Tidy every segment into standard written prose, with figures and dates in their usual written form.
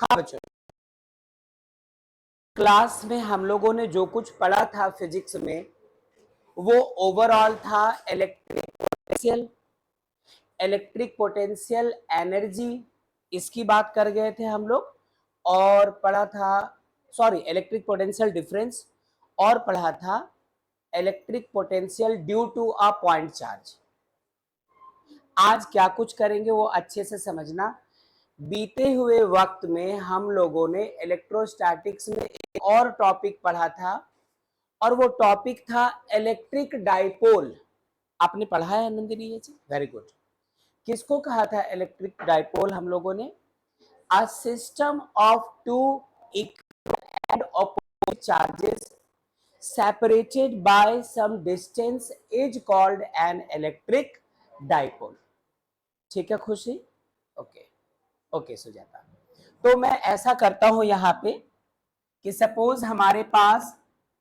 हाँ बच्चों, क्लास में हम लोगों ने जो कुछ पढ़ा था फिजिक्स में वो ओवरऑल था इलेक्ट्रिक पोटेंशियल एनर्जी, इसकी बात कर गए थे हम लोग। और पढ़ा था, सॉरी, इलेक्ट्रिक पोटेंशियल डिफरेंस, और पढ़ा था electric potential due to a point charge. आज क्या कुछ करेंगे वो अच्छे से समझना। बीते हुए वक्त में हम लोगों ने इलेक्ट्रोस्टैटिक्स में एक और टॉपिक पढ़ा था, और वो टॉपिक था इलेक्ट्रिक डाइपोल। आपने पढ़ा है नंदिनी ये चीज? Very good. किसको कहा था इलेक्ट्रिक डाइपोल हम लोगों ने? A system of two equal and opposite charges separated by some distance is called an electric dipole। ठीक है खुशी? Okay okay Sujata. तो मैं ऐसा करता हूं यहां पे कि सपोज हमारे पास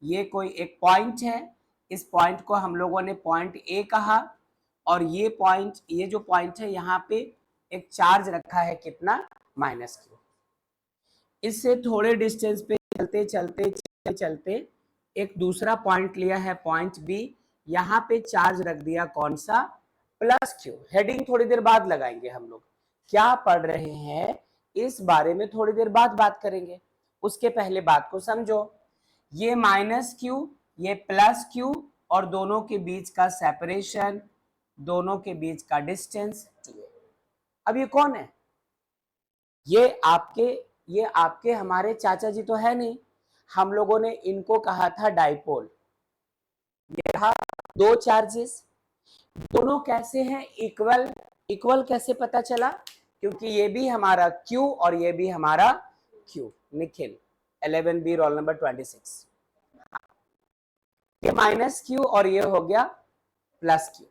ये कोई एक पॉइंट है, इस पॉइंट को हम लोगों ने पॉइंट ए कहा, और ये पॉइंट, ये जो पॉइंट है यहाँ पे एक चार्ज रखा है कितना, -q। इससे थोड़े डिस्टेंस पे चलते चलते चलते चलते एक दूसरा पॉइंट लिया है पॉइंट बी, यहाँ पे चार्ज रख दिया कौन सा, +q। हेडिंग थोड़ी देर बाद लगाएंगे हम लोग, क्या पढ़ रहे हैं इस बारे में थोड़ी देर बाद बात करेंगे। उसके पहले बात को समझो, ये -q, ये +q, और दोनों के बीच का सेपरेशन, दोनों के बीच का डिस्टेंस 2a। अब ये कौन है? ये आपके हमारे चाचा जी तो है नहीं, हम लोगों ने इनको कहा था डाइपोल। ये रहा दो चार्जेस, दोनों कैसे हैं, इक्वल। इक्वल कैसे पता चला? क्योंकि ये भी हमारा Q और ये भी हमारा Q। Nikhil 11B roll number 26। ये -q और ये हो गया +q।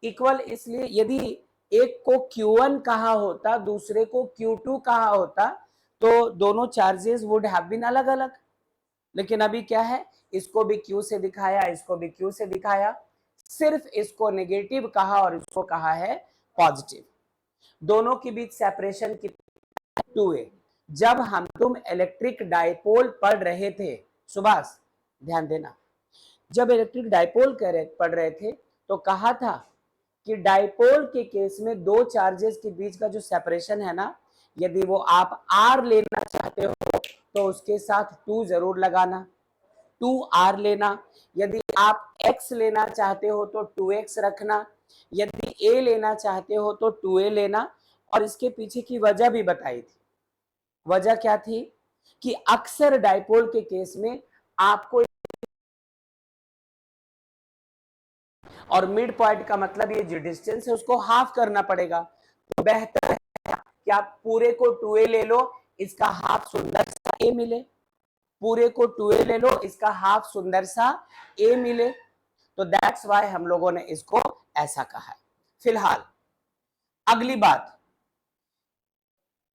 इक्वल इसलिए, यदि एक को Q1 कहा होता, दूसरे को Q2 कहा होता, तो दोनों चार्जेस वुड हैव बीन अलग अलग। लेकिन अभी क्या है, इसको भी Q से दिखाया, इसको भी Q से दिखाया, सिर्फ इसको नेगेटिव कहा और इसको कहा है पॉजिटिव। दोनों के बीच सेपरेशन कितना, 2a। जब हम तुम इलेक्ट्रिक डाइपोल पढ़ रहे थे, सुभाष ध्यान देना, जब इलेक्ट्रिक डाइपोल पढ़ रहे थे तो कहा था कि डाइपोल के केस में दो चार्जेस के बीच का जो सेपरेशन है ना, यदि वो आप r लेना चाहते हो तो उसके साथ 2 जरूर लगाना, 2r लेना। यदि आप x लेना चाहते हो तो 2x रखना, यदि a लेना चाहते हो तो 2a लेना। और इसके पीछे की वजह भी बताई थी। वजह क्या थी कि अक्सर डाइपोल के केस में आपको, और मिड पॉइंट का मतलब ये जो डिस्टेंस है उसको हाफ करना पड़ेगा, तो बेहतर है कि आप पूरे को 2a ले लो, इसका हाफ सुंदर सा a मिले। पूरे को 2a ले लो, इसका हाफ सुंदर सा a मिले। तो दैट्स वाई हम लोगों ने इसको ऐसा कहा है। फिलहाल अगली बात,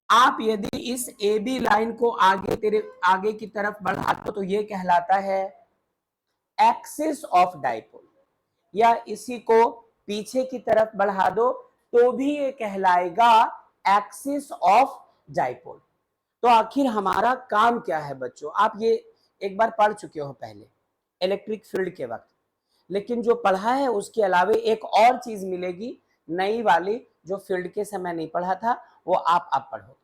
आप यदि इस ए बी लाइन को आगे की तरफ बढ़ा दो तो ये कहलाता है एक्सिस ऑफ डाइपोल, या इसी को पीछे की तरफ बढ़ा दो तो भी ये कहलाएगा एक्सिस ऑफ डाइपोल। तो आखिर हमारा काम क्या है बच्चों? आप ये एक बार पढ़ चुके हो पहले इलेक्ट्रिक फील्ड के वक्त, लेकिन जो पढ़ा है उसके अलावा एक और चीज मिलेगी नई वाली, जो फील्ड के समय नहीं पढ़ा था, वो आप अब पढ़ोगे।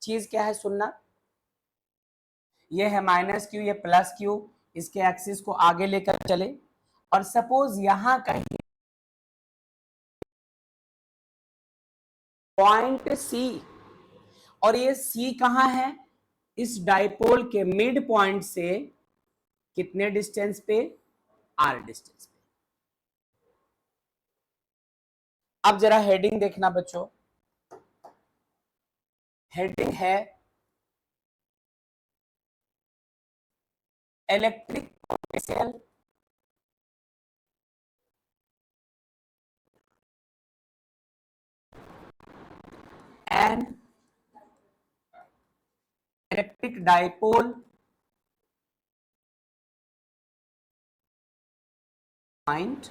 चीज क्या है सुनना, ये है -q, ये +q, इसके एक्सिस को आगे लेकर चले, और सपोज यहां कहीं पॉइंट C, और ये C कहां है, इस डाइपोल के मिड पॉइंट से कितने डिस्टेंस पे, r डिस्टेंस पे। अब जरा हेडिंग देखना बच्चों, हेडिंग है electric potential and electric dipole point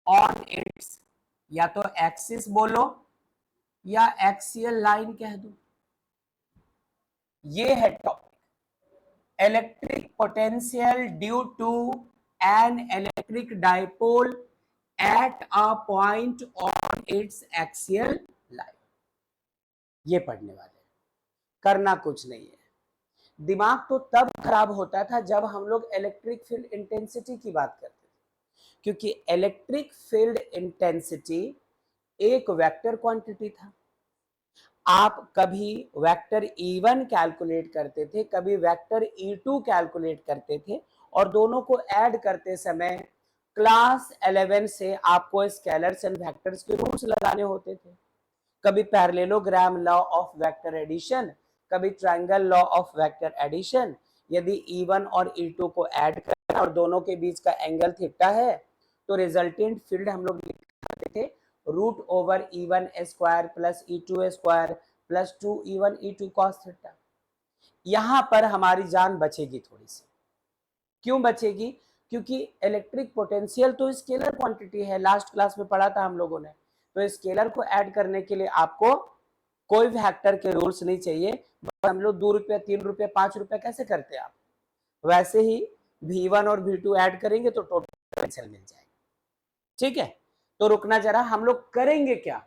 on it's, या तो एक्सिस बोलो या एक्सियल लाइन कह दो। ये है topic, electric potential due to an electric dipole at a point on its axial line. ये पढ़ने वाले, करना कुछ नहीं है। दिमाग तो तब खराब होता था जब हम लोग इलेक्ट्रिक फील्ड इंटेंसिटी की बात करते थे, क्योंकि इलेक्ट्रिक फील्ड इंटेंसिटी एक वेक्टर क्वांटिटी था। आप कभी वेक्टर E1 कैलकुलेट करते थे, कभी वेक्टर E2 कैलकुलेट करते थे, और दोनों को ऐड करते समय क्लास 11 से आपको स्केलर्स एंड वेक्टर्स के रूल्स लगाने होते थे। कभी parallelogram law of vector addition, कभी triangle law of vector addition. यदि E1 और E2 को ऐड करें और दोनों के बीच का एंगल थीटा है, तो रिजल्टेंट फील्ड हम लोग लिखते थे root over E1 square plus E2 square plus 2E1 E2 cos theta. यहां पर हमारी जान बचेगी थोड़ी सी। क्यों बचेगी? क्योंकि इलेक्ट्रिक पोटेंशियल तो स्केलर क्वांटिटी है, लास्ट क्लास में पढ़ा था हम लोगों ने। तो स्केलर को ऐड करने के लिए आपको कोई वेक्टर के रूल्स नहीं चाहिए। हम लोग 2 रुपये 3 रुपये 5 रुपये कैसे करते हैं आप, वैसे ही V1 और V2 ऐड करेंगे तो टोटल पोटेंशियल मिल जाएगा। ठीक है, तो रुकना जरा, हम लोग करेंगे क्या,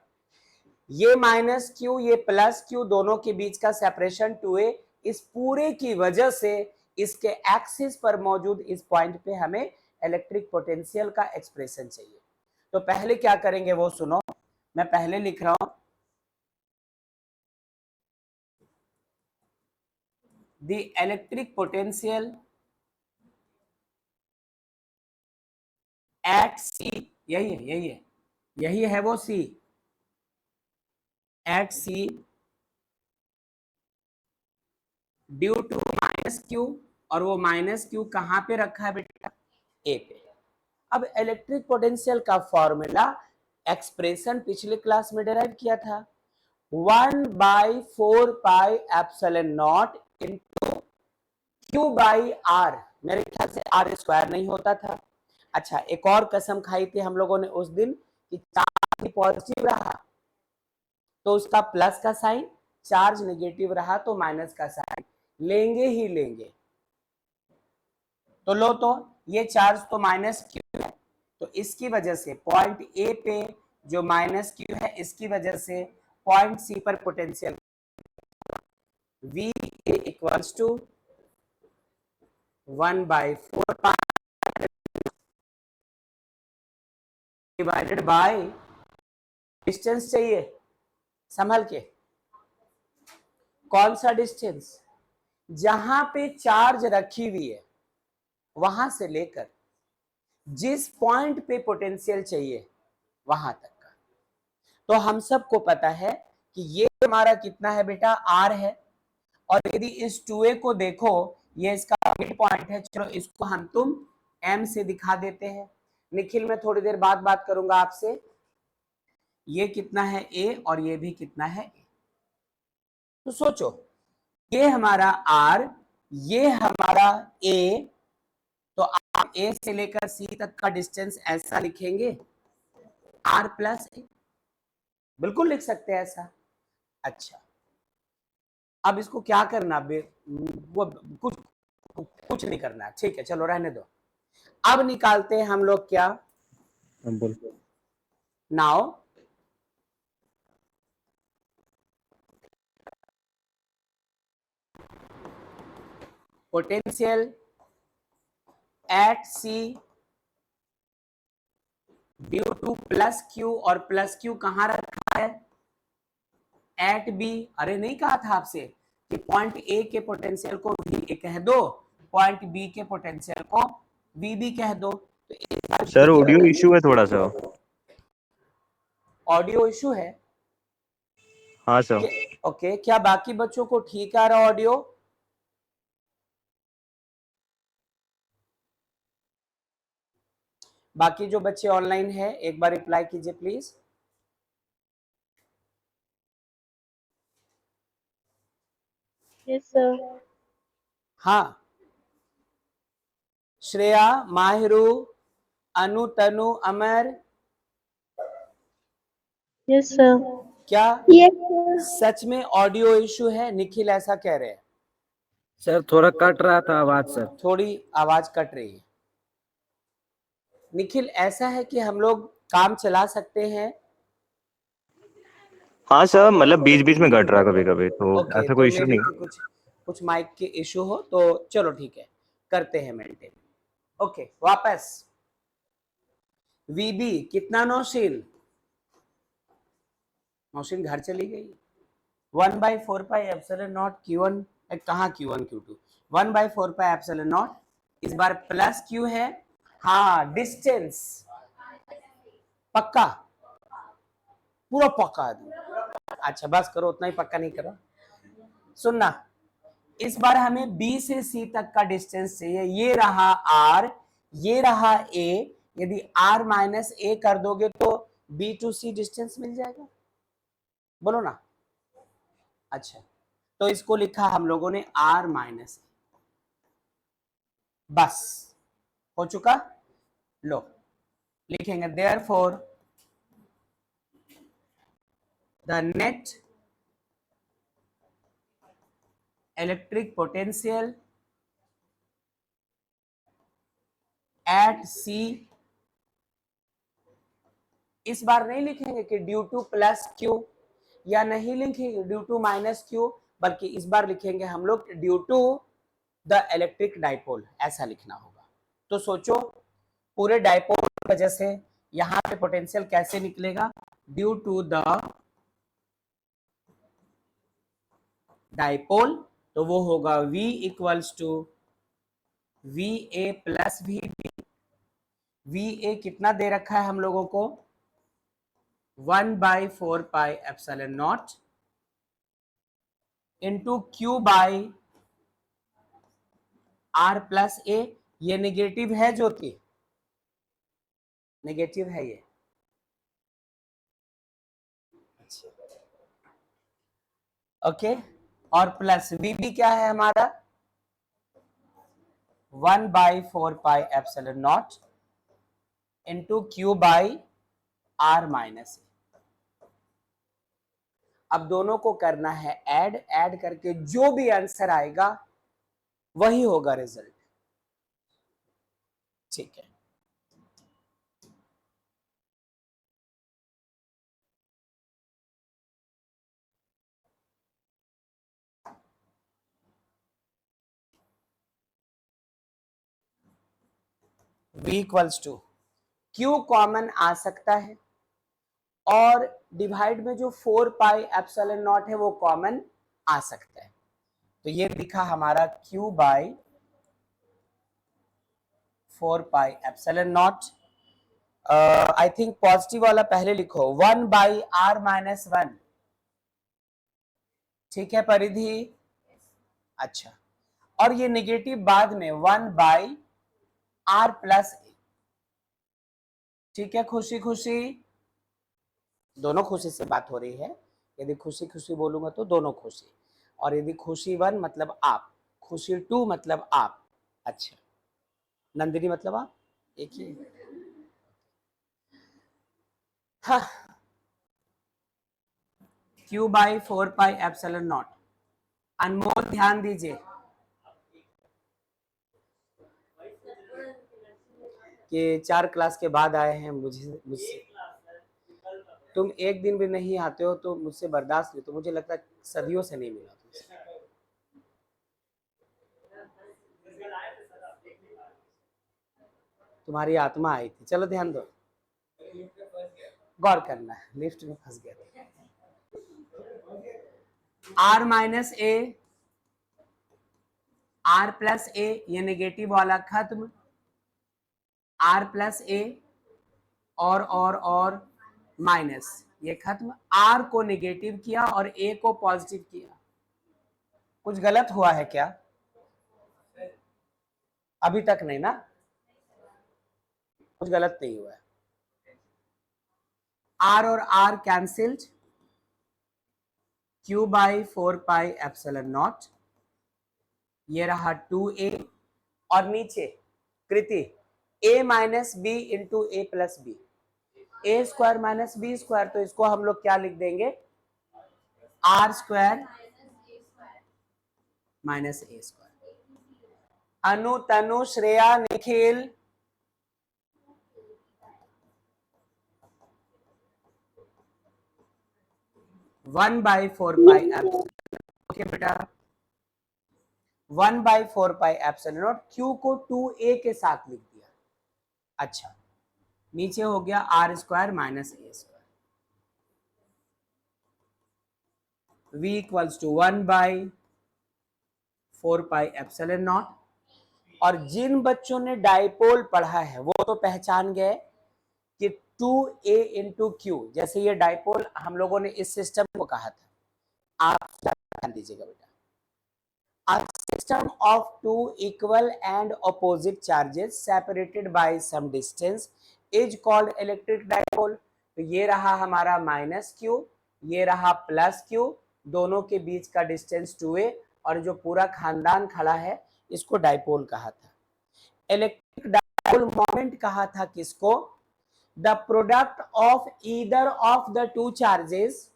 ये माइनस क्यू ये प्लस क्यू दोनों के बीच का सेपरेशन 2a, इस पूरे की वजह से इसके एक्सिस पर मौजूद इस पॉइंट पे हमें इलेक्ट्रिक पोटेंशियल का एक्सप्रेशन चाहिए। तो पहले क्या करेंगे वो सुनो, मैं पहले लिख रहा हूं the electric potential at C, यही है वो C, at C due to minus Q, और वो माइनस क्यू कहां पे रखा है बेटा, ए पे। अब इलेक्ट्रिक पोटेंशियल का फॉर्मूला एक्सप्रेशन पिछले क्लास में डिराइव किया था, 1/4πε0 इंटू क्यू बाई आर। मेरे ख्याल से आर स्क्वायर नहीं होता था। अच्छा, एक और कसम खाई थी हम लोगों ने उस दिन कि चार्ज पॉजिटिव रहा तो उसका प्लस का साइन, चार्ज नेगेटिव रहा तो माइनस का साइन लेंगे ही लेंगे। तो लो, तो ये चार्ज तो माइनस क्यू है, तो इसकी वजह से पॉइंट ए पे जो माइनस क्यू है, इसकी वजह से पॉइंट सी पर potential V equals to 1/4 divided by distance चाहिए, संभल के। कौन सा डिस्टेंस? जहां पे चार्ज रखी हुई है वहां से लेकर जिस पॉइंट पे पोटेंशियल चाहिए वहां तक का। तो हम सबको पता है कि ये हमारा कितना है बेटा, R है। और यदि इस 2a को देखो, ये इसका मिड पॉइंट है। चलो इसको हम तुम m से दिखा देते हैं। निखिल, मैं थोड़ी देर बाद बात करूंगा आपसे। ये कितना है a और ये भी कितना है a। तो सोचो, ये हमारा R, ये हमारा a, तो आप a से लेकर c तक का डिस्टेंस ऐसा लिखेंगे R प्लस a, बिल्कुल लिख सकते हैं ऐसा। अच्छा, अब इसको क्या करना, वो कुछ नहीं करना, ठीक है, चलो रहने दो। अब निकालते हैं हम लोग क्या, now potential at C due to plus Q, और प्लस क्यू कहां रखा है, एट बी। अरे नहीं कहा था आपसे कि पॉइंट ए के पोटेंशियल को वी कह दो, पॉइंट बी के पोटेंशियल को वी बी कह दो। तो सर ऑडियो इशू है थोड़ा सा। ऑडियो इशू है? हाँ सर। ओके, क्या बाकी बच्चों को ठीक आ रहा ऑडियो? बाकी जो बच्चे ऑनलाइन है एक बार रिप्लाई कीजिए प्लीज। Yes sir. हाँ, श्रेया, माहिरू, अनु, तनु, अमर, यस सर। क्या Yes, sir. सच में ऑडियो इशू है? निखिल ऐसा कह रहे हैं। सर थोड़ा कट रहा था आवाज सर। थोड़ी आवाज कट रही है। निखिल ऐसा है कि हम लोग काम चला सकते हैं। हाँ सर, मतलब बीच बीच में कट रहा कभी कभी, तो ओके, ऐसा तो कोई इशू मे बी नहीं। कि कुछ माइक के इशू हो तो चलो ठीक है, करते हैं मेंटेन। ओके, वापस वीबी कितना नौशीन? नौशीन घर चली गई। 1/4πε0 Q1, कहाँ Q1 Q2, 1/4πε0 इस बार प्लस Q है। हाँ, डिस्टेंस पक्का, पूरा पक्का आदमी। अच्छा बस करो, उतना ही पक्का नहीं करो। सुनना, इस बार हमें B से C तक का डिस्टेंस चाहिए। ये रहा R, ये रहा A। यदि R माइनस A कर दोगे तो B to C डिस्टेंस मिल जाएगा। बोलो ना। अच्छा, तो इसको लिखा हम लोगों ने R माइनस, बस हो चुका। लो लिखेंगे therefore the net electric potential at C, इस बार नहीं लिखेंगे कि ड्यू टू प्लस क्यू, या नहीं लिखेंगे ड्यू टू माइनस क्यू, बल्कि इस बार लिखेंगे हम लोग due to the electric dipole, ऐसा लिखना होगा। तो सोचो, पूरे डाइपोल की वजह से यहां पे पोटेंशियल कैसे निकलेगा? ड्यू टू द डाइपोल, तो वो होगा V equals to V A plus V B. V A कितना दे रखा है हम लोगों को? 1/4πε0 into Q by R plus A. ये नेगेटिव है ज्योति, नेगेटिव है ये। ओके, और प्लस वीबी क्या है हमारा? 1/4πε0 into Q by R minus A. अब दोनों को करना है ऐड, ऐड करके जो भी आंसर आएगा वही होगा रिजल्ट। ठीक है, V equals to Q common आ सकता है, और डिवाइड में जो 4πε0 है वो कॉमन आ सकता है। तो ये दिखा हमारा Q by 4πε0। I think positive वाला पहले लिखो, 1/R-1। ठीक है परिधि? अच्छा, और ये नेगेटिव बाद में 1/R प्लस ए। ठीक है, खुशी खुशी, दोनों खुशी से बात हो रही है। यदि खुशी खुशी बोलूंगा तो दोनों खुशी, और यदि खुशी 1 मतलब आप, खुशी 2 मतलब आप। अच्छा, नंदिनी मतलब आप, एक ही। हाँ, Q बाई 4πε0। अनमोल ध्यान दीजिए कि 4 क्लास के बाद आए हैं, मुझसे तुम एक दिन भी नहीं आते हो तो मुझसे बर्दाश्त नहीं, तो मुझे लगता है सदियों से नहीं मिला तुमसे। तुम्हारी आत्मा आई थी। चलो ध्यान दो, गौर करना है, लिफ्ट में फंस गया था। R minus A, R plus A, ये नेगेटिव वाला खत्म। R प्लस ए और माइनस, ये खत्म। R को नेगेटिव किया और A को पॉजिटिव किया। कुछ गलत हुआ है क्या? अभी तक नहीं ना, कुछ गलत नहीं हुआ है। R और R कैंसिल्ड, Q बाई 4πε0, ये रहा 2A, और नीचे Kriti A minus B into A plus B, A square minus B square, तो इसको हम लोग क्या लिख देंगे? R square minus A square. Anu, Tanu, Shreya, Nikhil, one by four pi epsilon. Okay बेटा, 1/4 पाई एप्सिलॉन नॉट। क्यू को 2a के साथ लिख दिया। अच्छा, नीचे हो गया R square minus A square, v equals to 1/4 pi epsilon naught. और जिन बच्चों ने डाइपोल पढ़ा है वो तो पहचान गए कि 2a इंटू क्यू, जैसे ये डाइपोल हम लोगों ने इस सिस्टम को कहा था, आप ध्यान दीजिएगा बेटा। A system of two equal and opposite charges separated by some distance is called electric dipole। तो ये रहा हमारा माइनस क्यू, ये रहा प्लस क्यू, दोनों के बीच का डिस्टेंस 2a, और जो पूरा खानदान खड़ा है इसको डाइपोल कहा था। इलेक्ट्रिक डाइपोल मोमेंट कहा था किसको? The product of either of the two charges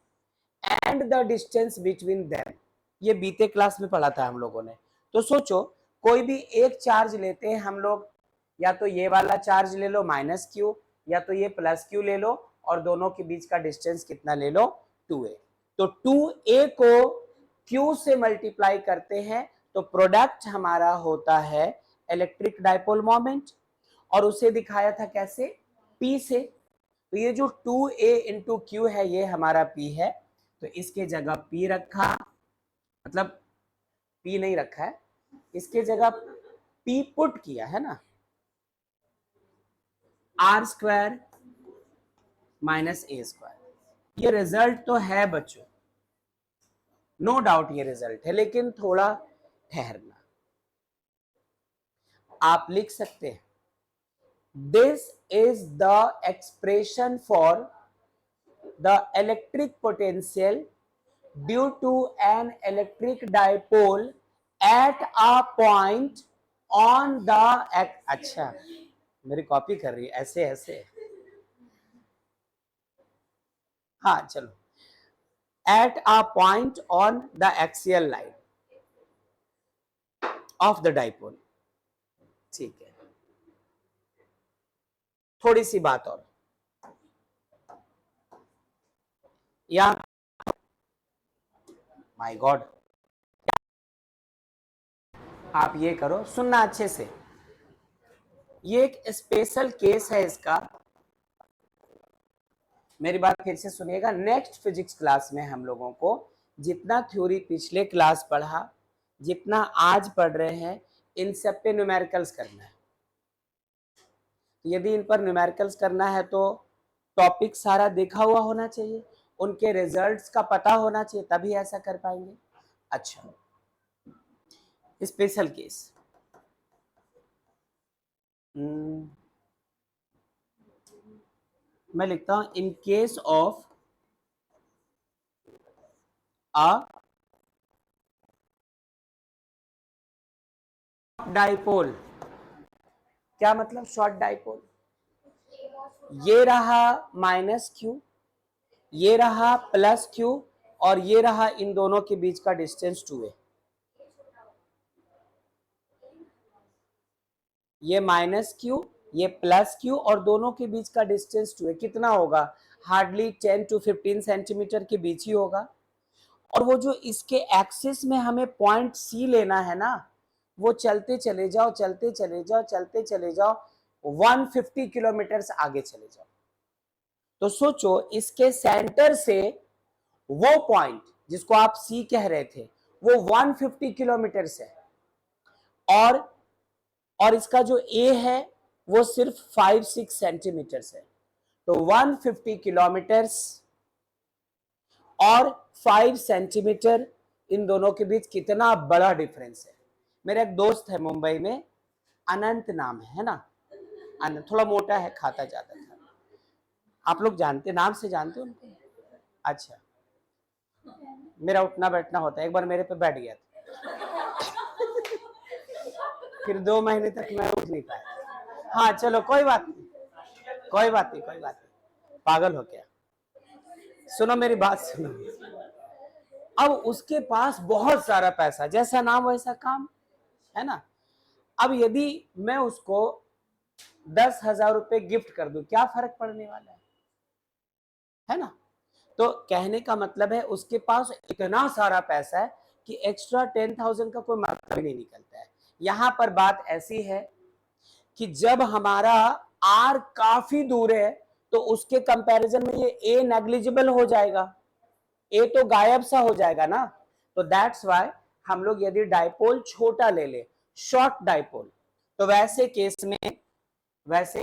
and the distance between them. ये बीते क्लास में पढ़ा था हम लोगों ने। तो सोचो, कोई भी एक चार्ज लेते हैं हम लोग, या तो ये वाला चार्ज ले लो माइनस क्यू, या तो ये प्लस क्यू ले लो, और दोनों के बीच का डिस्टेंस कितना ले लो? 2a। तो 2a को q से मल्टीप्लाई करते हैं तो प्रोडक्ट हमारा होता है इलेक्ट्रिक डाइपोल मोमेंट, और उसे दिखाया था कैसे? p से। तो ये जो 2a इंटू क्यू है ये हमारा p है, तो इसके जगह p रखा, मतलब p नहीं रखा है, इसके जगह p पुट किया है ना, R square minus A square. ये रिजल्ट तो है बच्चों, नो डाउट ये रिजल्ट है, लेकिन थोड़ा ठहरना। आप लिख सकते हैं this is the expression for the electric potential due to an electric dipole at a point on the. अच्छा, मेरी कॉपी कर रही है ऐसे ऐसे। हाँ चलो, eight a point on the axial line of the dipole. ठीक है, थोड़ी सी बात और, या माय गॉड, आप ये करो, सुनना अच्छे से। ये एक स्पेशल केस है इसका, मेरी बात फिर से सुनिएगा। नेक्स्ट फिजिक्स क्लास में हम लोगों को जितना थ्योरी पिछले क्लास पढ़ा, जितना आज पढ़ रहे हैं, इन सब पे न्यूमेरिकल्स करना है। यदि इन पर न्यूमेरिकल्स करना है तो टॉपिक सारा देखा हुआ होना चाहिए, उनके रिजल्ट्स का पता होना चाहिए, तभी ऐसा कर पाएंगे। अच्छा, स्पेशल केस, मैं लिखता हूं इन केस ऑफ अ डाइपोल। क्या मतलब शॉर्ट डाइपोल? ये रहा माइनस क्यू, ये रहा प्लस क्यू, और ये रहा इन दोनों के बीच का डिस्टेंस 2a। ये माइनस क्यू, ये प्लस क्यू, और दोनों के बीच का डिस्टेंस 2a कितना होगा? हार्डली 10 to 15 सेंटीमीटर के बीच ही होगा। और वो जो इसके एक्सिस में हमें पॉइंट सी लेना है ना, वो चलते चले जाओ, चलते चले जाओ, चलते चले जाओ, 150 किलोमीटर आगे चले जाओ। तो सोचो, इसके सेंटर से वो पॉइंट जिसको आप सी कह रहे थे वो 150 किलोमीटर है, और इसका जो ए है वो सिर्फ 5-6 सेंटीमीटर है। तो 150 किलोमीटर और 5 सेंटीमीटर, इन दोनों के बीच कितना बड़ा डिफरेंस है। मेरा एक दोस्त है मुंबई में, अनंत नाम है ना, अनंत, थोड़ा मोटा है, खाता जाता था। आप लोग जानते, नाम से जानते हो उनको? अच्छा, मेरा उठना बैठना होता है, एक बार मेरे पे बैठ गया था फिर 2 महीने तक मैं उठ नहीं पाया। हाँ चलो, कोई बात नहीं, कोई बात नहीं, कोई बात नहीं, पागल हो गया। सुनो मेरी बात सुनो, अब उसके पास बहुत सारा पैसा, जैसा नाम वैसा काम, है ना। अब यदि मैं उसको 10,000 रुपए गिफ्ट कर दूं, क्या फर्क पड़ने वाला है ना। तो कहने का मतलब है उसके पास इतना सारा पैसा है कि एक्स्ट्रा 10,000 का कोई मतलब ही नहीं निकलता है। यहां पर बात ऐसी है कि जब हमारा आर काफी दूर है तो उसके कंपैरिजन में ये ए नेग्लिजिबल हो जाएगा, ए तो गायब सा हो जाएगा ना। तो दैट्स वाई हम लोग यदि डाइपोल छोटा ले ले, शॉर्ट डाइपोल, तो वैसे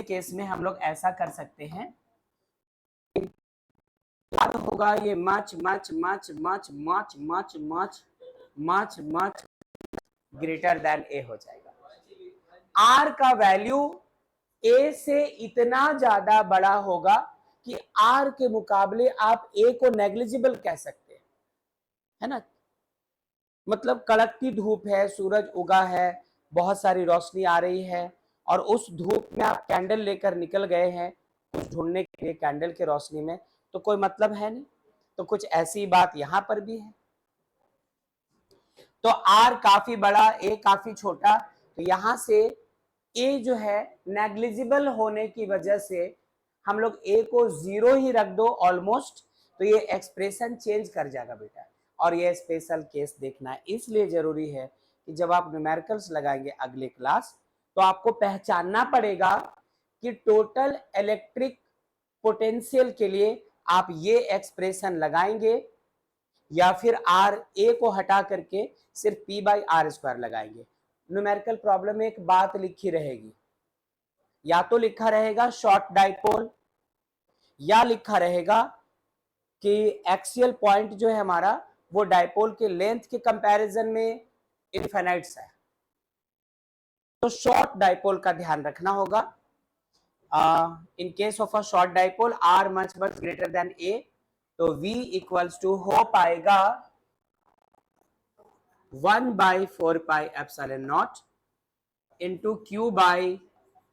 केस में हम लोग ऐसा कर सकते हैं, याद होगा ये much much much much much much much much much greater than A हो जाएगा। आर का वैल्यू ए से इतना ज्यादा बड़ा होगा कि आर के मुकाबले आप ए को नेग्लिजिबल कह सकते हैं, है ना। मतलब कड़कती धूप है, सूरज उगा है, बहुत सारी रोशनी आ रही है और उस धूप में आप कैंडल लेकर निकल गए हैं कुछ ढूंढने के लिए कैंडल के रोशनी में, तो कोई मतलब है नहीं। तो कुछ ऐसी बात यहां पर भी है। तो आर काफी बड़ा, ए काफी छोटा, तो यहां से ए जो है नेग्लिजिबल होने की वजह से हम लोग ए को 0 ही रख दो ऑलमोस्ट, तो ये एक्सप्रेशन चेंज कर जाएगा बेटा। और ये स्पेशल केस देखना है, इसलिए जरूरी है कि जब आप न्यूमेरिकल्स लगाएंगे अगले क्लास, तो आपको पहचानना पड़ेगा कि टोटल इलेक्ट्रिक पोटेंशियल के लिए आप ये एक्सप्रेशन लगाएंगे या फिर आर ए को हटा करके सिर्फ पी बाई आर स्क्वायर लगाएंगे। न्यूमेरिकल प्रॉब्लम में एक बात लिखी रहेगी, या तो लिखा रहेगा शॉर्ट डाइपोल, या लिखा रहेगा कि एक्सियल पॉइंट जो है हमारा वो डाइपोल के लेंथ के कंपैरिजन में इनफाइनाइट है। तो शॉर्ट डाइपोल का ध्यान रखना होगा। In case of a short dipole R much much greater than A, तो V इक्वल्स टू हो पाएगा 1/4πε0 इंटू क्यू बाई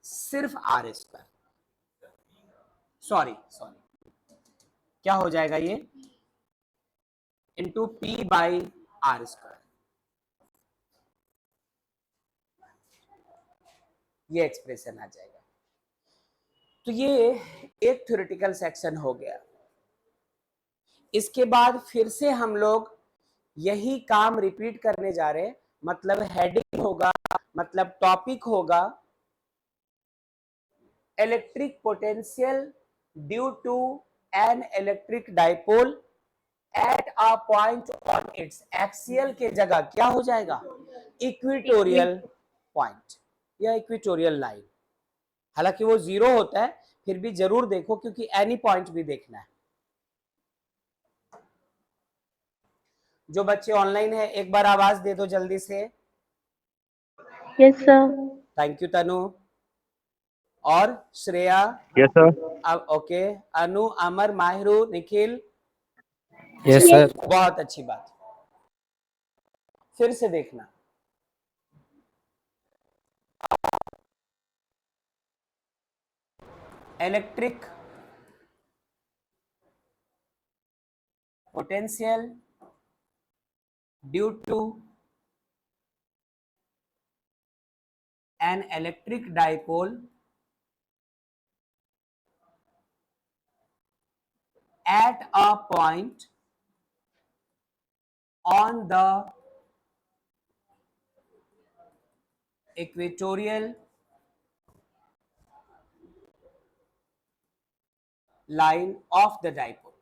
सिर्फ आर स्क्वायर, सॉरी क्या हो जाएगा ये, into P by R square. ये एक्सप्रेशन आ जाएगा। तो ये एक थ्योरेटिकल सेक्शन हो गया। इसके बाद फिर से हम लोग यही काम रिपीट करने जा रहे हैं, मतलब हेडिंग होगा, मतलब टॉपिक होगा electric potential due to an electric dipole at a point on its axial के जगह क्या हो जाएगा, इक्वेटोरियल पॉइंट या इक्वेटोरियल लाइन। हालांकि वो 0 होता है, फिर भी जरूर देखो क्योंकि एनी पॉइंट भी देखना है। जो बच्चे ऑनलाइन है एक बार आवाज दे दो जल्दी से। Yes sir. Thank you Tanu और श्रेया। Yes sir. अब okay, Anu, Amar, Mahiru, Nikhil, yes sir. बहुत अच्छी बात। फिर से देखना, electric potential due to an electric dipole at a point on the equatorial line of the dipole।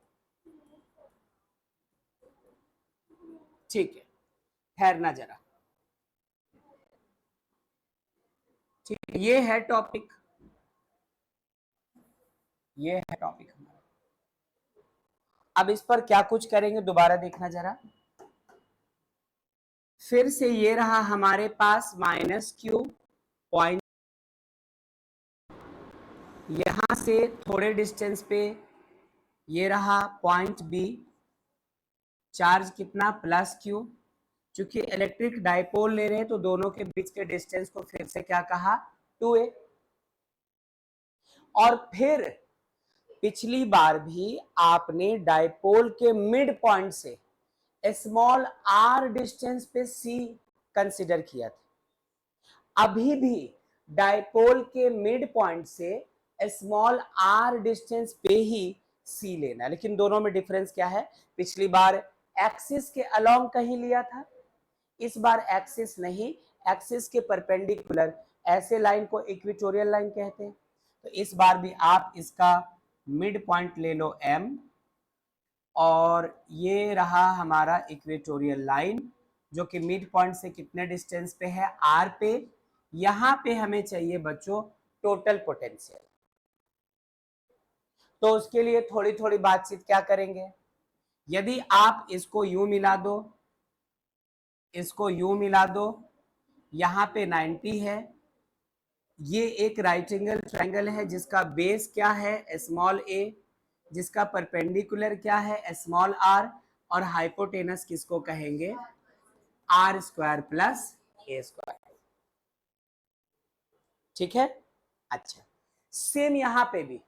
ठीक है, ठहरना जरा। ठीक है, ये है टॉपिक, ये है टॉपिक हमारा। अब इस पर क्या कुछ करेंगे दोबारा देखना जरा। फिर से ये रहा हमारे पास -q पॉइंट, यहां से थोड़े डिस्टेंस पे ये रहा पॉइंट बी, चार्ज कितना +q। चूंकि इलेक्ट्रिक डाइपोल ले रहे हैं तो दोनों के बीच के डिस्टेंस को फिर से क्या कहा, 2a। और फिर पिछली बार भी आपने डाइपोल के मिड पॉइंट से स्मॉल आर डिस्टेंस पे सी कंसिडर किया था। अभी भी डायपोल के मिड पॉइंट से स्मॉल आर डिस्टेंस पे ही सी लेना है, लेकिन दोनों में डिफरेंस क्या है? पिछली बार एक्सिस के अलोंग कहीं लिया था, इस बार एक्सिस नहीं, एक्सिस के परपेंडिकुलर। ऐसे लाइन को इक्वेटोरियल लाइन कहते हैं। तो इस बार भी आप इसका मिड पॉइंट ले लो M, और ये रहा हमारा इक्वेटोरियल लाइन जो कि मिड पॉइंट से कितने डिस्टेंस पे है? R पे। यहां पे हमें चाहिए बच्चों टोटल पोटेंशियल। तो उसके लिए थोड़ी थोड़ी बातचीत क्या करेंगे? यदि आप इसको यूं मिला दो, इसको यूं मिला दो, यहां पे 90 है, ये एक राइट एंगल ट्रायंगल है जिसका बेस क्या है? स्मॉल a, जिसका परपेंडिकुलर क्या है? स्मॉल r, और हाइपोटेनस किसको कहेंगे? r square plus a square. ठीक है? अच्छा, सेम यहां पे भी,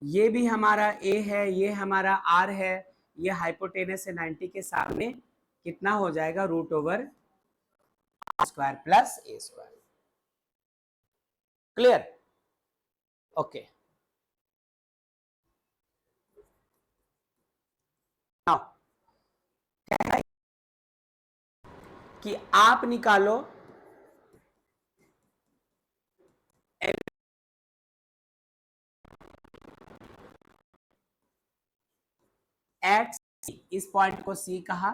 ये भी हमारा a है, ये हमारा r है, ये हाइपोटेनस है 90 के सामने, कितना हो जाएगा? Root over r square plus a square. Clear? Okay. Now कि आप निकालो एट सी, इस पॉइंट को सी कहा,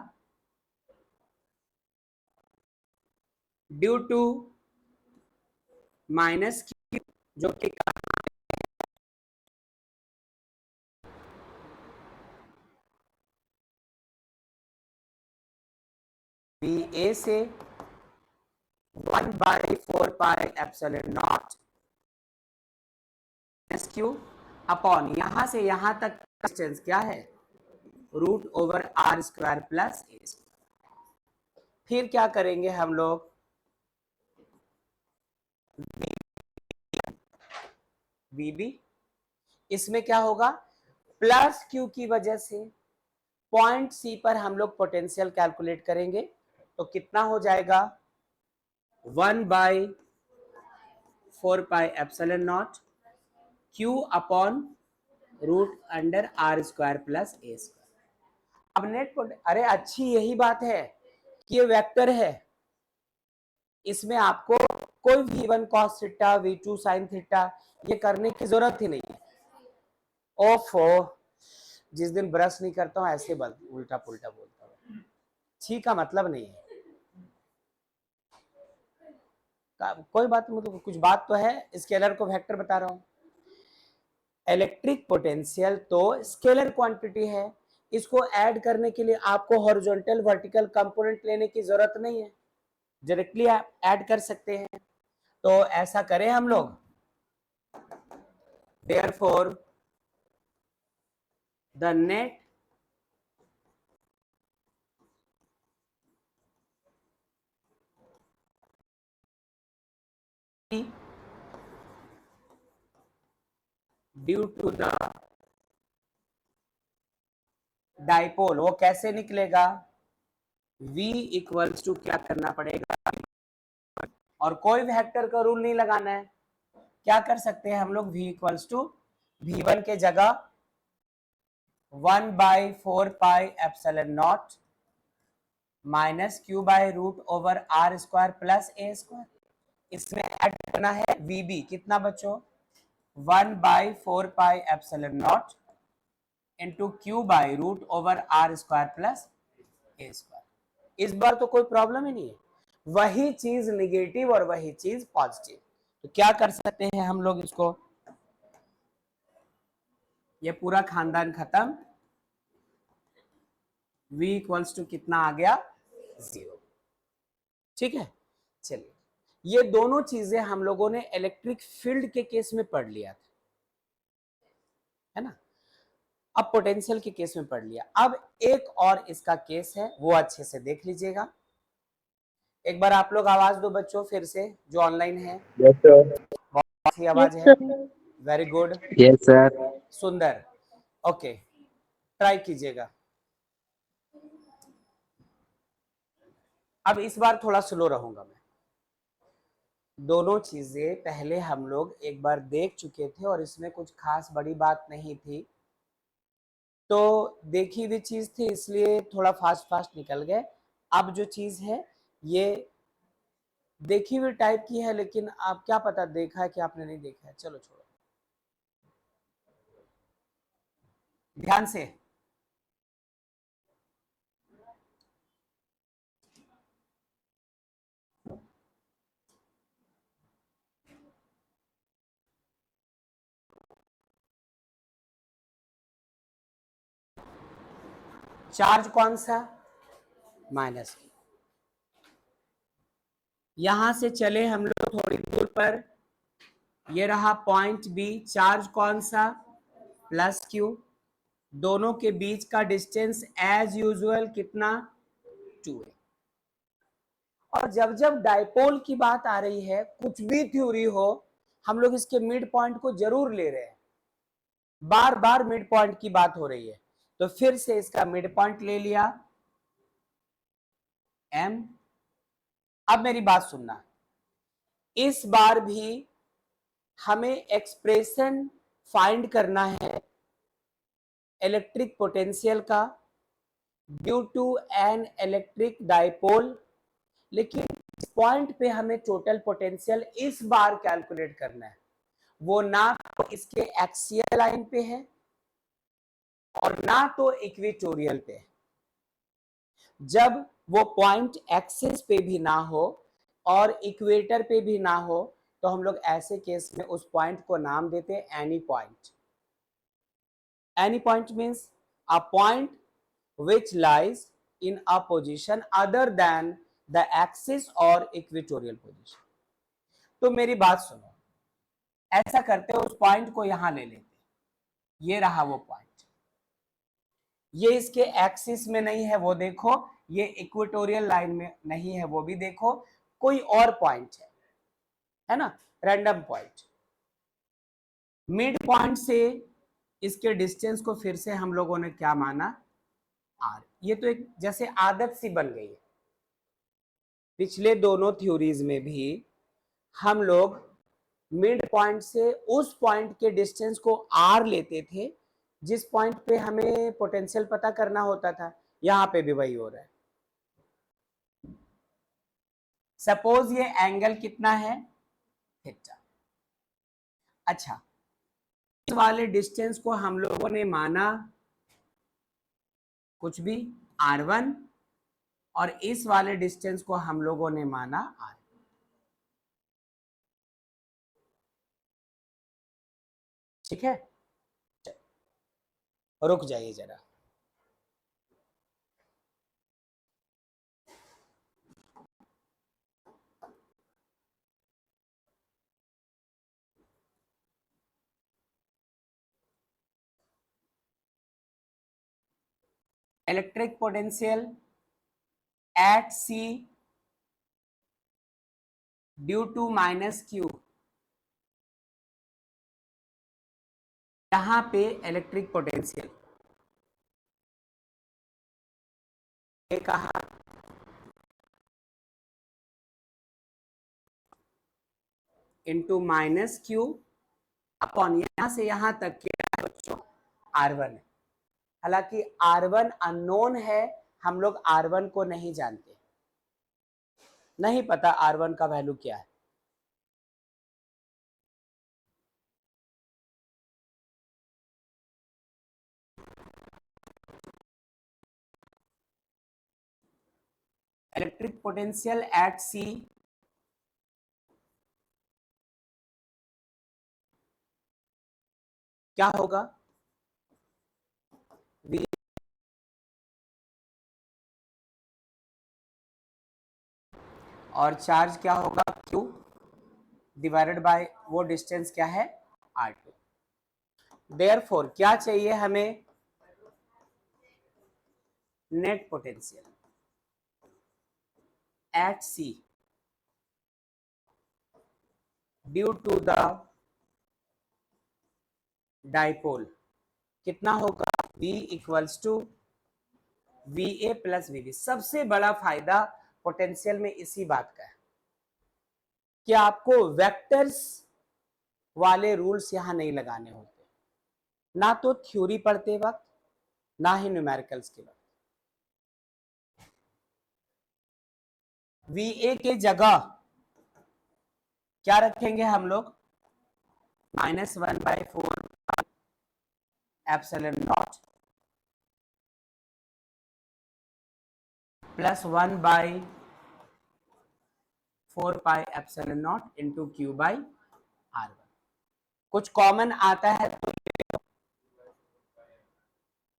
ड्यू टू माइनस क्यू, जो कि बी ए से 1/4 pi epsilon naught Q upon यहां से यहां तक डिस्टेंस क्या है? Root over r square plus a square. फिर क्या करेंगे हम लोग? VB, इसमें क्या होगा? प्लस क्यू की वजह से पॉइंट सी पर हम लोग पोटेंशियल कैलकुलेट करेंगे, तो कितना हो जाएगा? 1/4 pi epsilon naught Q upon root under r square plus a square. अब नेट अरे अच्छी यही बात है कि ये वेक्टर है, इसमें आपको कोई v1 cos theta, v2 sin theta ये करने की जरूरत ही नहीं है। ओफो, जिस दिन ब्रश नहीं करता हूं ऐसे उल्टा पुल्टा बोलता हूं, छी का मतलब नहीं है। कोई बात नहीं, मतलब कुछ बात तो है, स्केलर को वेक्टर बता रहा हूं। इलेक्ट्रिक पोटेंशियल तो स्केलर क्वांटिटी है, इसको ऐड करने के लिए आपको हॉरिजॉन्टल वर्टिकल कंपोनेंट लेने की जरूरत नहीं है, डायरेक्टली आप ऐड कर सकते हैं। तो ऐसा करें हम लोग, therefore the net due to the dipole, वो कैसे निकलेगा? V इक्वल्स टू क्या करना पड़ेगा? और कोई वेक्टर का रूल नहीं लगाना है, क्या कर सकते हैं हम लोग? V इक्वल्स टू V1 के जगह 1/4 pi epsilon naught minus Q by root over r square plus a square. इसमें ऐड करना है VB, कितना बच्चों? 1/4 pi epsilon naught into Q by root over r square plus a square. इस बार तो कोई प्रॉब्लम ही नहीं है, वही चीज निगेटिव और वही चीज पॉजिटिव। तो क्या कर सकते हैं हम लोग इसको? ये पूरा खानदान खत्म, v इक्वल्स टू कितना आ गया? 0। ठीक है, चलिए, ये दोनों चीजें हम लोगों ने इलेक्ट्रिक फील्ड के केस में पढ़ लिया था, है ना? अब पोटेंशियल के केस में पढ़ लिया। अब एक और इसका केस है, वो अच्छे से देख लीजिएगा। एक बार आप लोग आवाज दो बच्चों फिर से, जो ऑनलाइन है। Yes sir. बहुत अच्छी Yes, आवाज है, sir. Very good, yes sir. सुंदर। ओके, ट्राई कीजिएगा। अब इस बार थोड़ा स्लो रहूंगा मैं। दोनों चीजें पहले हम लोग एक बार देख चुके थे और इसमें कुछ खास बड़ी बात नहीं थी, तो देखी हुई चीज थी इसलिए थोड़ा फास्ट फास्ट निकल गए। अब जो चीज है ये देखी हुई टाइप की है, लेकिन आप क्या पता देखा है कि आपने नहीं देखा है। चलो छोड़ो, ध्यान से। चार्ज कौन सा? माइनस। यहां से चले हम लोग थोड़ी दूर पर, ये रहा पॉइंट बी। चार्ज कौन सा? Plus Q. दोनों के बीच का डिस्टेंस एज यूजुअल कितना? 2a। और जब जब डायपोल की बात आ रही है, कुछ भी थ्योरी हो, हम लोग इसके मिड पॉइंट को जरूर ले रहे हैं। बार बार मिड पॉइंट की बात हो रही है, तो फिर से इसका मिड पॉइंट ले लिया m। अब मेरी बात सुनना, इस बार भी हमें एक्सप्रेशन फाइंड करना है इलेक्ट्रिक पोटेंशियल का due to an electric dipole, लेकिन इस पॉइंट पे हमें टोटल पोटेंशियल इस बार कैलकुलेट करना है। वो ना तो इसके एक्सियल लाइन पे है और ना तो इक्वेटोरियल पे है। जब वो पॉइंट एक्सिस पे भी ना हो और इक्वेटर पे भी ना हो, तो हम लोग ऐसे केस में उस पॉइंट को नाम देते हैं any point. Any point means a point which lies in a position other than the axis or equatorial position। तो मेरी बात सुनो, ऐसा करते हैं, उस पॉइंट को यहां ले लेते हैं, ये रहा वो पॉइंट। ये इसके एक्सिस में नहीं है वो देखो, ये इक्वेटोरियल लाइन में नहीं है वो भी देखो, कोई और पॉइंट है ना, रैंडम पॉइंट। मिड पॉइंट से इसके डिस्टेंस को फिर से हम लोगों ने क्या माना? आर। ये तो एक जैसे आदत सी बन गई है। पिछले दोनों थ्योरीज में भी हम लोग मिड पॉइंट से उस पॉइंट के डिस्टेंस को आर लेते थे जिस पॉइंट पे हमें पोटेंशियल पता करना होता था। यहां पे भी वही हो रहा है। सपोज ये एंगल कितना है? थीटा। अच्छा, इस वाले डिस्टेंस को हम लोगों ने माना कुछ भी r1 और इस वाले डिस्टेंस को हम लोगों ने माना r। ठीक है, रुक जाइए जरा। Electric potential at C due to minus Q। यहां पे इलेक्ट्रिक पोटेंशियल कहा इंटू माइनस Q अपॉन यहां से यहां तक के बच्चों R1 है। हालांकि R1 अननोन है, हम लोग R1 को नहीं जानते, नहीं पता R1 का वैल्यू क्या है। इलेक्ट्रिक पोटेंशियल एट C क्या होगा? V और चार्ज क्या होगा? Q डिवाइडेड बाय वो डिस्टेंस क्या है? R2। देयरफॉर क्या चाहिए हमें? Net potential at C due to the dipole कितना होगा? V equals to VA plus VB। सबसे बड़ा फायदा पोटेंशियल में इसी बात का है कि आपको वेक्टर्स वाले रूल्स यहां नहीं लगाने होते, ना तो थ्योरी पढ़ते वक्त ना ही न्यूमेरिकल्स के वक्त। VA के जगह क्या रखेंगे हम लोग, -1/4 epsilon not plus 1/4 pi epsilon naught into Q/R1। कुछ कॉमन आता है तो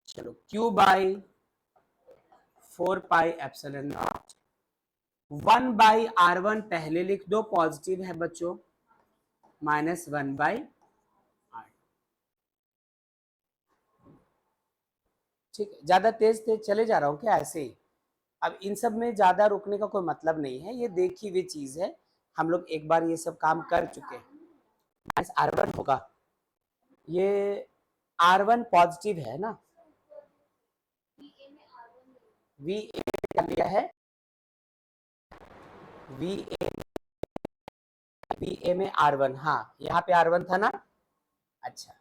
चलो Q/4 pi epsilon not 1/R1 पहले लिख दो, पॉजिटिव है बच्चों, -1/R। ठीक है, ज्यादा तेज तेज चले जा रहा हूं क्या ऐसे ही? अब इन सब में ज्यादा रुकने का कोई मतलब नहीं है, ये देखी हुई चीज है, हम लोग एक बार ये सब काम कर चुके हैं। R1 होगा, ये R1 पॉजिटिव है ना, VA क्या लिया है, VA में R1, हाँ यहाँ पे R1 था ना, अच्छा,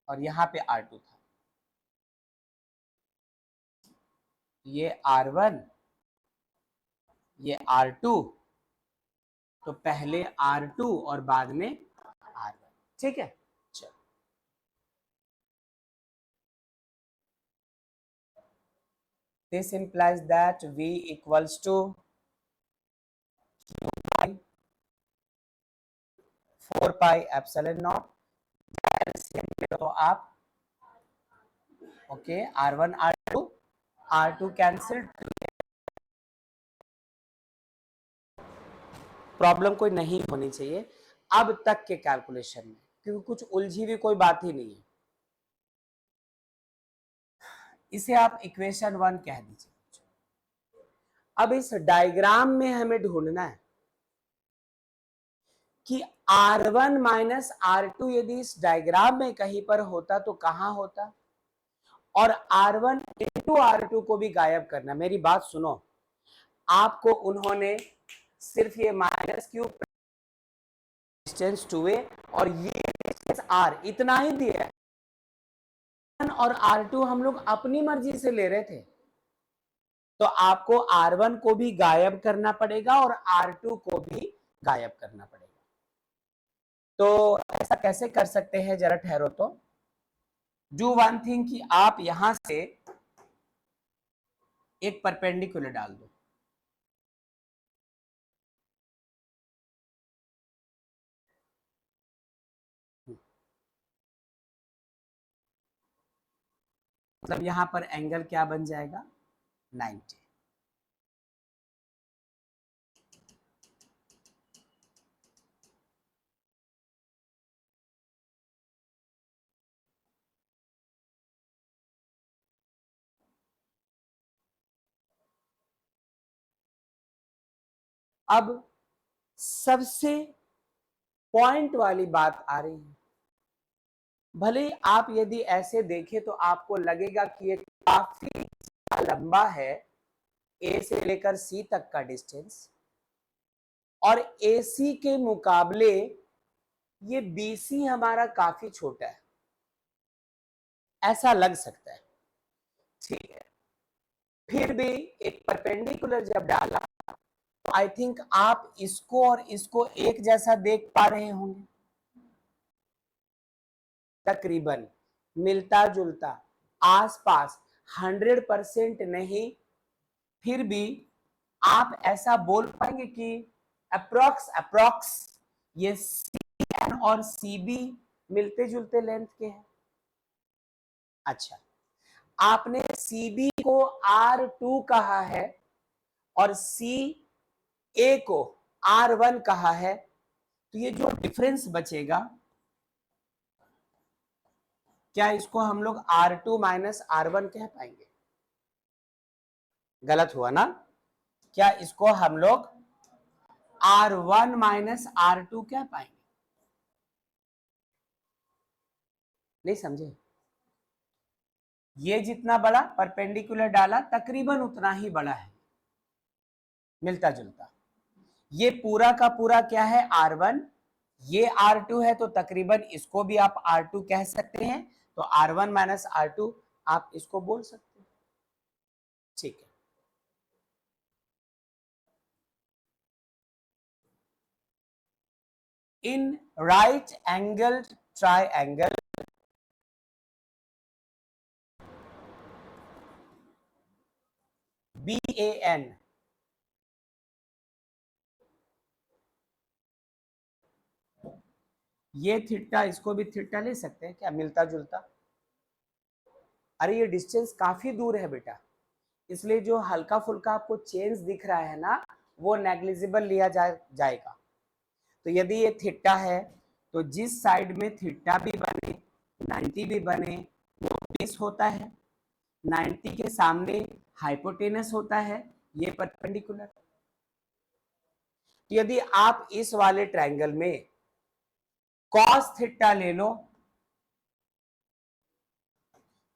और यहाँ पे R2 था, ये R1 ये R2, तो पहले R2 और बाद में R1, ठीक है। चलो this implies that V equals to 4 pi epsilon not, तो आप okay R1 R2 cancel, problem कोई नहीं होनी चाहिए अब तक के कैलकुलेशन में, क्योंकि कुछ उलझी हुई कोई बात ही नहीं है। इसे आप इक्वेशन 1 कह दीजिए। अब इस डायग्राम में हमें ढूंढना है कि R1 माइनस R2 यदि इस डायग्राम में कहीं पर होता तो कहां होता, और R1 इंटू R2 को भी गायब करना। मेरी बात सुनो, आपको उन्होंने सिर्फ ये माइनस क्यूब डिस्टेंस 2a और ये डिस्टेंस R इतना ही दिया है, और R2 हम लोग अपनी मर्जी से ले रहे थे, तो आपको R1 को भी गायब करना पड़ेगा और R2 को भी गायब करना पड़ेगा। तो ऐसा कैसे कर सकते हैं, जरा ठहरो तो। डू वन थिंग कि आप यहां से एक परपेंडिकुलर डाल दो, मतलब यहां पर एंगल क्या बन जाएगा, 90। अब सबसे पॉइंट वाली बात आ रही है, भले आप यदि ऐसे देखें तो आपको लगेगा कि ये काफी लंबा है, ए से लेकर सी तक का डिस्टेंस, और AC के मुकाबले ये BC हमारा काफी छोटा है, ऐसा लग सकता है, ठीक है। फिर भी एक परपेंडिकुलर जब डाला तो आई थिंक आप इसको और इसको एक जैसा देख पा रहे होंगे, तकरीबन मिलता जुलता, आसपास, 100% नहीं, फिर भी आप ऐसा बोल पाएंगे कि अप्रोक्स ये CN और CB मिलते जुलते लेंथ के हैं। अच्छा, आपने CB को R2 कहा है और CA को R1 कहा है, तो ये जो डिफरेंस बचेगा, क्या इसको हम लोग R2 माइनस R1 कह पाएंगे? गलत हुआ ना, क्या इसको हम लोग R1 माइनस R2 कह पाएंगे? नहीं समझे? ये जितना बड़ा परपेंडिकुलर डाला तकरीबन उतना ही बड़ा है, मिलता जुलता। ये पूरा का पूरा क्या है R1, ये R2 है, तो तकरीबन इसको भी आप R2 कह सकते हैं, तो R1 माइनस R2 आप इसको बोल सकते हैं। ठीक है, in right angled triangle BAN, ये थीटा, इसको भी थीटा ले सकते हैं क्या, मिलता जुलता। अरे ये डिस्टेंस काफी दूर है बेटा, इसलिए जो हल्का फुल्का आपको चेंज दिख रहा है ना, वो नेग्लिजिबल लिया जाएगा। तो यदि ये थीटा है, तो जिस साइड में थीटा भी बने 90 भी बने, वो बेस होता है। 90 के सामने हाइपोटेनस होता है, ये परपेंडिकुलर। तो यदि आप इस वाले ट्रायंगल में कॉस थीटा ले लो,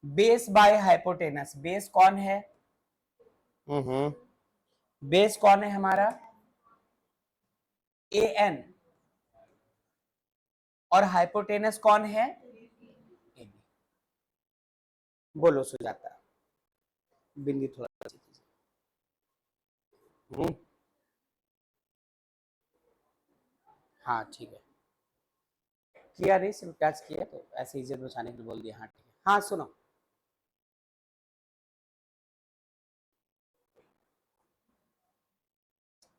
बेस बाय हाइपोटेनस, बेस कौन है, बेस कौन है हमारा AN, और हाइपोटेनस कौन है AB। बोलो सुजाता, बिंदी थोड़ा सा हाँ ठीक है, किया नहीं, सिर्फ टच किया, तो ऐसे इज्जत बचाने के लिए बोल दिया। हाँ ठीक है, हाँ सुनो,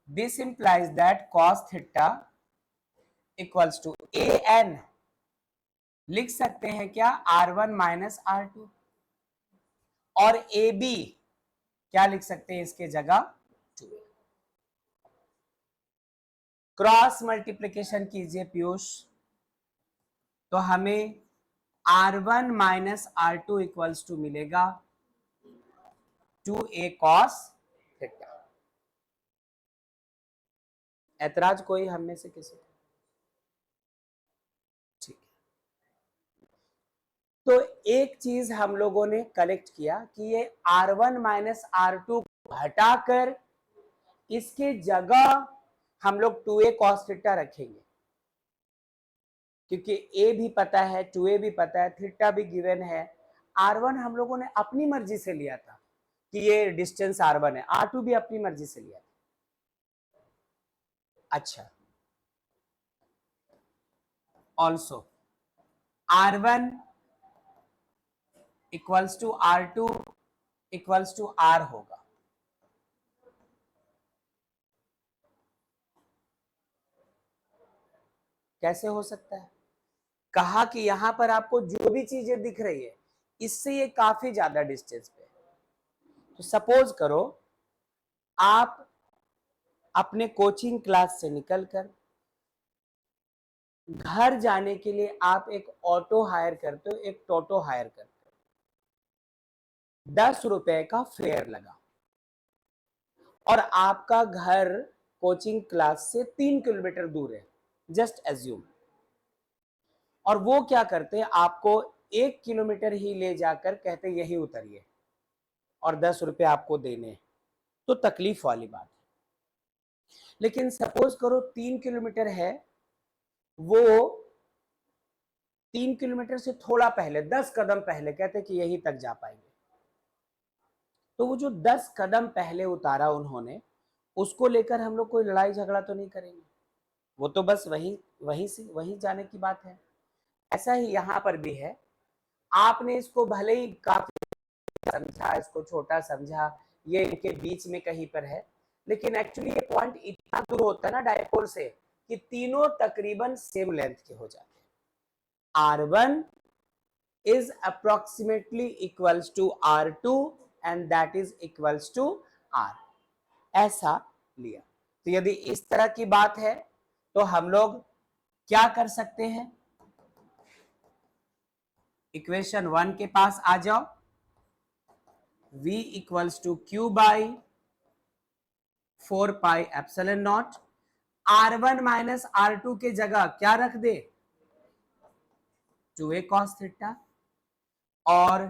this implies that cos theta equals to AN, लिख सकते हैं क्या R1 माइनस R2, और AB क्या लिख सकते हैं इसके जगह 2A। क्रॉस मल्टीप्लीकेशन कीजिए पीयूष, तो हमें R1 minus R2 equals to मिलेगा 2A cos थीटा। ऐतराज कोई हम में से किसी को? ठीक है, तो एक चीज हम लोगों ने कलेक्ट किया कि ये R1 माइनस R2 हटाकर इसके जगह हम लोग 2A cos थीटा रखेंगे, क्योंकि A भी पता है, 2A भी पता है, थीटा भी गिवन है। R1 हम लोगों ने अपनी मर्जी से लिया था कि ये डिस्टेंस R1 है, R2 भी अपनी मर्जी से लिया था। अच्छा, also R1 equals to R2 equals to R होगा। कैसे हो सकता है? कहा कि यहां पर आपको जो भी चीजें दिख रही है, इससे ये काफी ज्यादा डिस्टेंस पे है। तो सपोज करो आप अपने कोचिंग क्लास से निकलकर घर जाने के लिए आप एक ऑटो हायर करते हो, एक टोटो हायर करते हो, 10 रुपए का फेयर लगा, और आपका घर कोचिंग क्लास से 3 किलोमीटर दूर है, जस्ट एज्यूम। और वो क्या करते हैं, आपको 1 किलोमीटर ही ले जाकर कहते यही उतरिए और 10 रुपए आपको देने हैं, तो तकलीफ वाली बात है। लेकिन सपोज करो 3 किलोमीटर है, वो 3 किलोमीटर से थोड़ा पहले 10 कदम पहले कहते कि यहीं तक जा पाएंगे, तो वो जो 10 कदम पहले उतारा उन्होंने, उसको लेकर हम लोग कोई लड़ाई झगड़ा तो नहीं करेंगे, वो तो बस वहीं जाने की बात है। ऐसा ही यहां पर भी है, आपने इसको भले ही काफी समझा, इसको छोटा समझा, ये इनके बीच में कहीं पर है, लेकिन एक्चुअली ये पॉइंट इतना दूर होता है ना डायपोल से कि तीनों तकरीबन सेम लेंथ के हो जाते हैं। R1 is approximately equals to R2 and that is equals to R, ऐसा लिया। तो यदि इस तरह की बात है तो हम लोग क्या कर सकते हैं, इक्वेशन 1 के पास आ जाओ, V equals to Q by 4 pi epsilon naught, R1 minus R2 के जगह क्या रख दे, 2A cos थीटा, और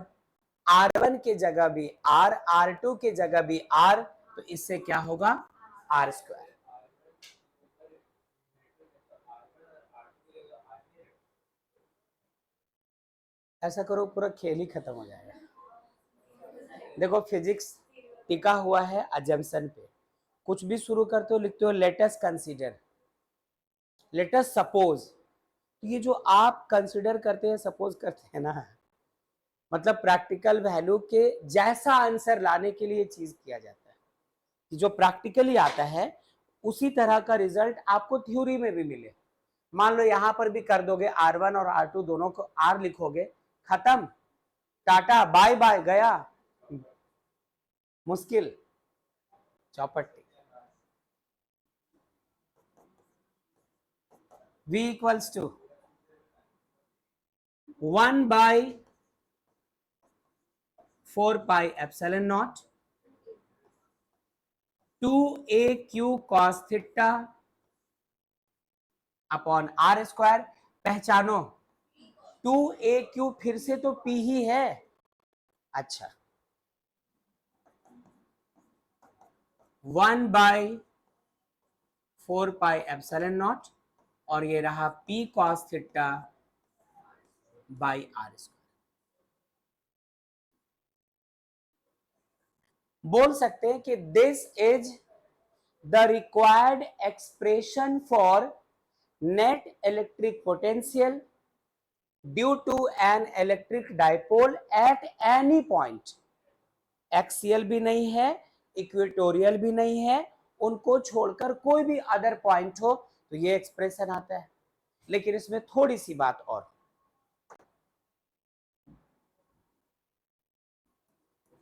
R1 के जगह भी R, R2 के जगह भी R, तो इससे क्या होगा R स्क्वायर। ऐसा करो पूरा खेल ही खत्म हो जाएगा। देखो फिजिक्स टिका हुआ है अजम्पशन पे, कुछ भी शुरू करते हो लिखते हो let us consider, let us suppose. ये जो आप कंसीडर करते हैं, सपोज करते हैं ना, मतलब प्रैक्टिकल वैल्यू के जैसा आंसर लाने के लिए चीज किया जाता है कि जो प्रैक्टिकली आता है उसी तरह का रिजल्ट आपको थ्योरी में भी मिले। मान लो यहां पर भी कर दोगे R1 और R2 दोनों को R लिखोगे, खत्म, टाटा बाय बाय, गया, मुश्किल, चौपट्टी। V equals to 1/4 pi epsilon naught 2AQ cos theta upon R square. पहचानो 2AQ फिर से तो P ही है। अच्छा, 1/4 पाई एप्सिलॉन नॉट और ये रहा P cos theta by R square. बोल सकते हैं कि this is the required expression for net electric potential due to an electric dipole at any point. Axial भी नहीं है, इक्वेटोरियल भी नहीं है, उनको छोड़कर कोई भी अदर पॉइंट हो तो ये एक्सप्रेशन आता है। लेकिन इसमें थोड़ी सी बात और,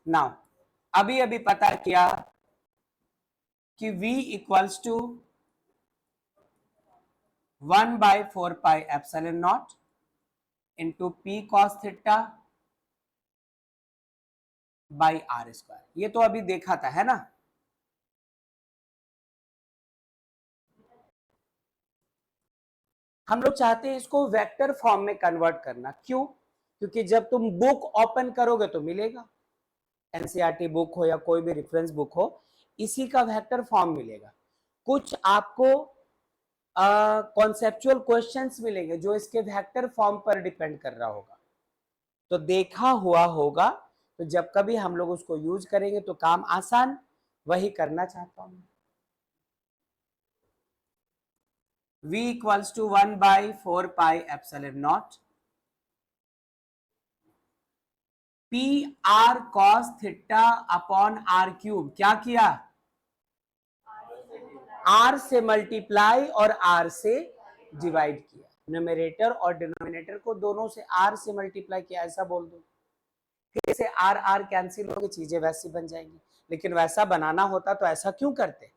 नाउ अभी अभी पता किया कि V equals to 1/4 pi epsilon naught into P cos theta by R square. ये तो अभी देखा था, है ना। हम लोग चाहते हैं इसको वेक्टर फॉर्म में कन्वर्ट करना। क्यों? क्योंकि जब तुम बुक ओपन करोगे तो मिलेगा, एनसीईआरटी बुक हो या कोई भी रेफरेंस बुक हो, इसी का वेक्टर फॉर्म मिलेगा। कुछ आपको कॉन्सेप्चुअल क्वेश्चंस मिलेंगे जो इसके वेक्टर फॉर्म पर डिपेंड कर रहा होगा, तो देखा हुआ होगा। तो जब कभी हम लोग उसको यूज करेंगे तो काम आसान, वही करना चाहता हूं। V equals to 1/4 pi epsilon naught P R cos theta upon R cube. क्या किया? R से मल्टीप्लाई और R से डिवाइड किया। न्यूमरेटर और डिनोमिनेटर को दोनों से R से मल्टीप्लाई किया, ऐसा बोल दो। फिर से R R कैंसिल होगी, चीजें वैसी बन जाएंगी। लेकिन वैसा बनाना होता तो ऐसा क्यों करते?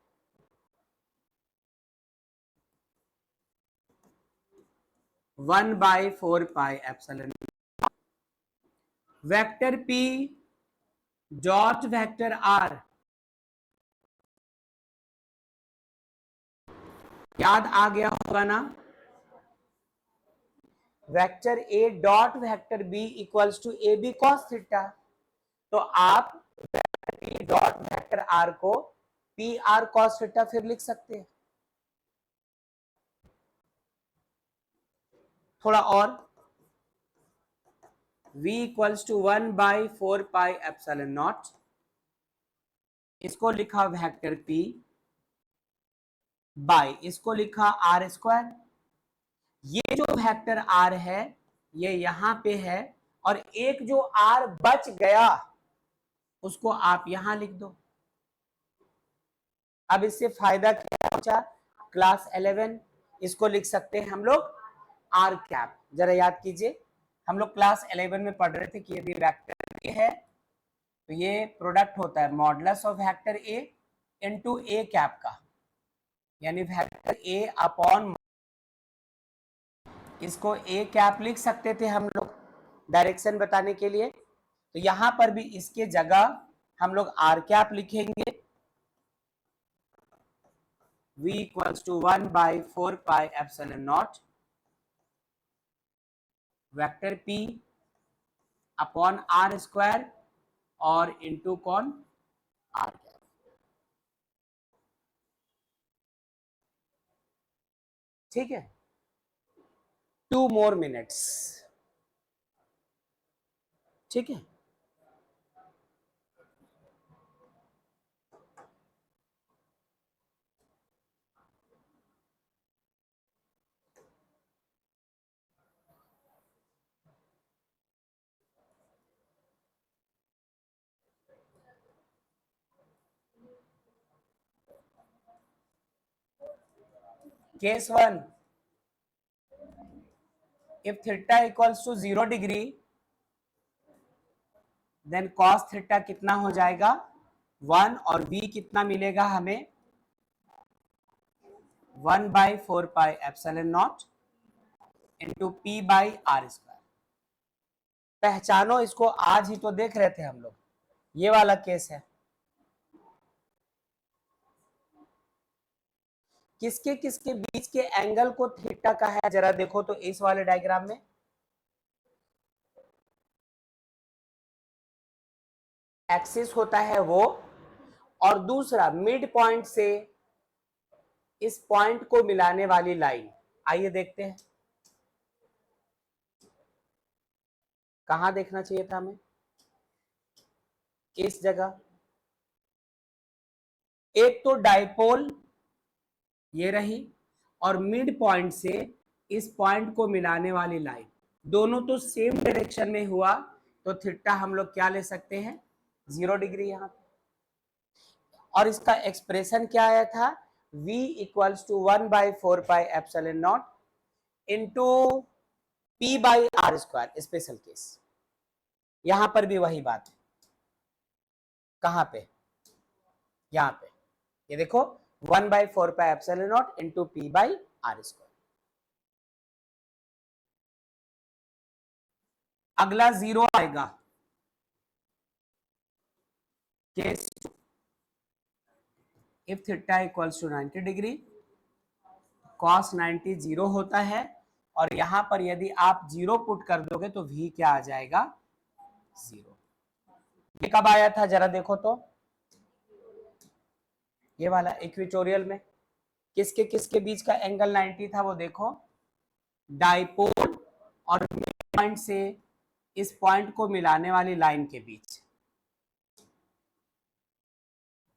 One by 4 pi epsilon vector P dot vector R, याद आ गया होगा ना। Vector A dot vector B equals to AB cos theta. तो आप vector P dot vector R को PR cos थीटा फिर लिख सकते हैं। थोड़ा और, V equals to 1/4 pi epsilon naught, इसको लिखा वेक्टर P बाई इसको लिखा R स्क्वायर। ये जो वेक्टर R है ये यहां पे है, और एक जो R बच गया उसको आप यहां लिख दो। अब इससे फायदा क्या पहुंचा? क्लास 11, इसको लिख सकते हैं हम लोग R कैप। जरा याद कीजिए, हम लोग क्लास 11 में पढ़ रहे थे कि यदि वेक्टर A है तो ये प्रोडक्ट होता है modulus of vector A into A cap का, यानी वेक्टर A अपॉन, इसको A कैप लिख सकते थे हम लोग डायरेक्शन बताने के लिए। तो यहां पर भी इसके जगह हम लोग R कैप लिखेंगे। V equals to 1/4 pi epsilon naught vector P upon R square और इंटू कौन, आर कैप। ठीक है, 2 more minutes। ठीक है, case 1, if theta equals to 0 degree then cos theta कितना हो जाएगा 1, और v कितना मिलेगा हमें 1/4πε0 into P by R square. पहचानो इसको, आज ही तो देख रहे थे हम लोग, ये वाला केस है। किसके किसके बीच के एंगल को थीटा का है, जरा देखो तो इस वाले डायग्राम में। एक्सिस होता है वो, और दूसरा मिड पॉइंट से इस पॉइंट को मिलाने वाली लाइन। आइए देखते हैं कहां देखना चाहिए था हमें, इस जगह। एक तो डाइपोल ये रही, और मिड पॉइंट से इस पॉइंट को मिलाने वाली लाइन, दोनों तो सेम डायरेक्शन में हुआ, तो थीटा हम लोग क्या ले सकते हैं 0 डिग्री यहां पे। और इसका एक्सप्रेशन क्या आया था, v equals to 1/4πε0 into P by R square, special case. यहां पर भी वही बात है, कहां पे, यहां पे, ये देखो 1/4πε0 into P by R square. अगला 0 आएगा, case if theta equals to 90 degree, cos 90 0 होता है, और यहां पर यदि आप 0 पुट कर दोगे तो v क्या आ जाएगा 0। ये कब आया था जरा देखो तो, ये वाला इक्वेटोरियल में। किसके किसके बीच का एंगल 90 था वो देखो, डाइपोल और मिड पॉइंट से इस पॉइंट को मिलाने वाली लाइन के बीच।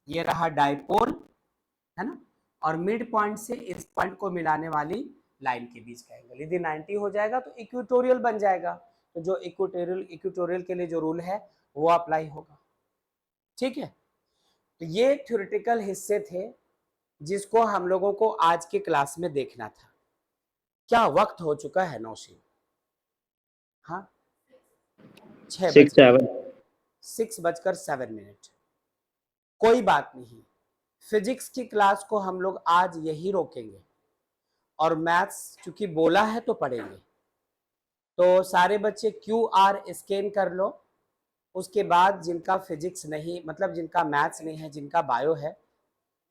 ये रहा डाइपोल, है ना, और मिड पॉइंट से इस पॉइंट को मिलाने वाली लाइन के बीच का एंगल यदि 90 हो जाएगा तो इक्वेटोरियल बन जाएगा। तो जो इक्वेटोरियल के लिए जो रूल है वो अप्लाई होगा। ठीक है, तो ये थ्योरेटिकल हिस्से थे जिसको हम लोगों को आज के क्लास में देखना था। क्या वक्त हो चुका है नौशीन? हाँ, 6:07। कोई बात नहीं, फिजिक्स की क्लास को हम लोग आज यही रोकेंगे, और मैथ्स चूंकि बोला है तो पढ़ेंगे। तो सारे बच्चे QR स्कैन कर लो, उसके बाद जिनका फिजिक्स नहीं, मतलब जिनका मैथ्स नहीं है, जिनका बायो है,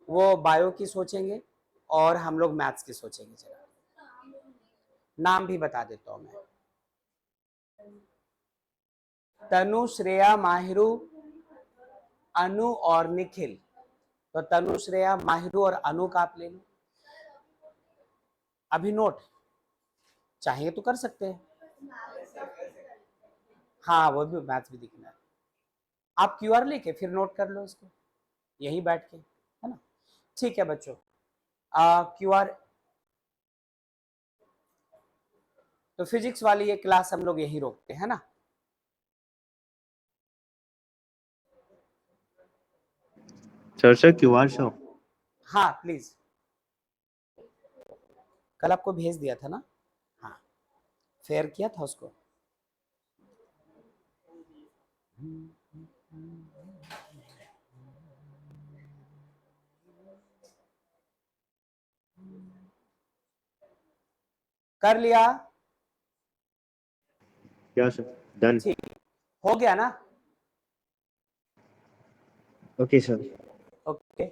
वो बायो की सोचेंगे और हम लोग मैथ्स की सोचेंगे। जरा नाम भी बता देता हूं मैं, तनु, श्रेया, माहिरू, अनु और निखिल। तो तनु, श्रेया, माहिरू और अनु का आप ले लो। अभी नोट चाहिए तो कर सकते हैं, हाँ वो भी मैथ्स भी दिखना है। आप QR लेके फिर नोट कर लो इसको यही बैठ के, है ना। ठीक है बच्चों, QR तो फिजिक्स वाली ये क्लास हम लोग यही रोकते हैं ना। Sir QR show. हाँ प्लीज, कल आपको भेज दिया था ना, हाँ फेयर किया था उसको। कर लिया? क्या सर, डन। ठीक, हो गया ना। Okay sir. ओके